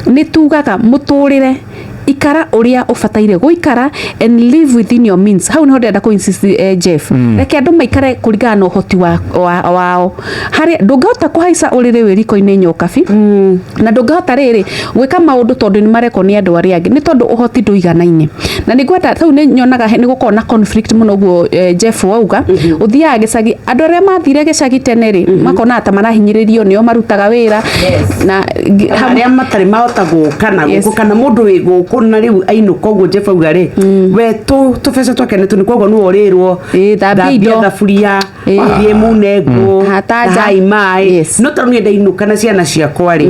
ni tugaga muturire ikara uria ubataire guikara and live within your means. How no ndenda ku insist Jeff reke andu maikare kuringana na uhoti wao hari ndungahota kuhaica urire wiriko-ini nyokabi na ndungahota riri gwika maundu tondu ni mareko ni andu aria angi ni tondu uhoti nduiganaine na ni gwenda tau ni nyonaga ni gukorwo na conflict muno guo Jeff wauga uthiaga gicagi andu aria mathire gicagi tene ri makona ta marahinyiririo nio marutaga wira na aria matari mahota gukana gukana mundu wi guku na riu ainuka uguo Jeff auga ri we tu beca twake ni tuni koguo nu orirwo thambia thaburia thie munengu tai mai no tanu ni ndainuka na ciana ciakwa ri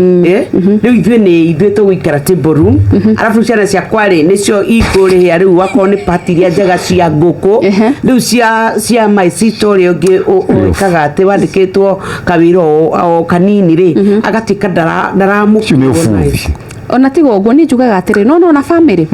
riu ithue ni ithue tuguikara table room arafu ciana ciakwa ri nicio ikuri riu wako ni party ria njega cia nguku riu cia my sister ri ungi kaga ati wandikitwo kawira o kanini ri agatika ndaramukua ona tigo uguo ni njugaga atiri no na family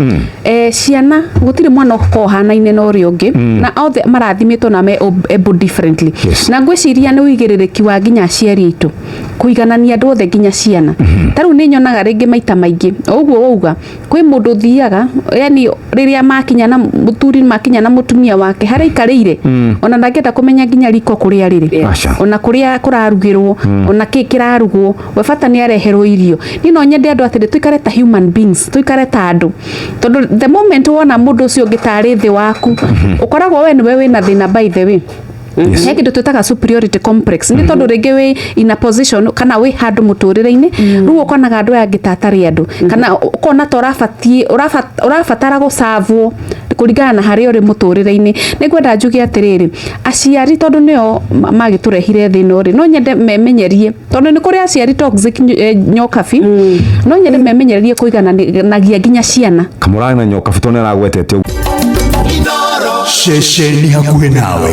ciana gutire mwana kohanaine no ri ungi na othe marathimitwo na me able differently na ngwiciria ni uigiririki wa nginya aciari itu kuiganania andu othe nginya ciana taru ni nyonaga ringi maita maingi uguo wauga kwi mundu thiaga yani riria makinya na muturi makinya na mutumia wake hari ikarire ona ndangenda kumenya nginya riko kuria riri ona kuria kurarugirwo ona kikirarugwo we bata ni areherwo irio ni no nyende andu atiri tuikare ta human beings tuikare ta andu tondu the moment wona mundu ucio ngitari thi waku ukoragwo we niwe wina thina by the way he kindu twitaga superiority complex ni tondu ringi we in a position kana we handu muturire-ini riu ukonaga andu aya ngitatari andu kana ukona ta urabatara gucavwo kuringana na hari uri muturire-ini ni gwenda njuge atiriri aciari tondu nio magiturehire thina uri no nyende memenyerie tondu ni kuri aciari toxic nyokabi no nyende memenyerie kuigananagia nginya ciana kamurana nyokabi tondu aragwetete Sheshe ni hakuhe nawe.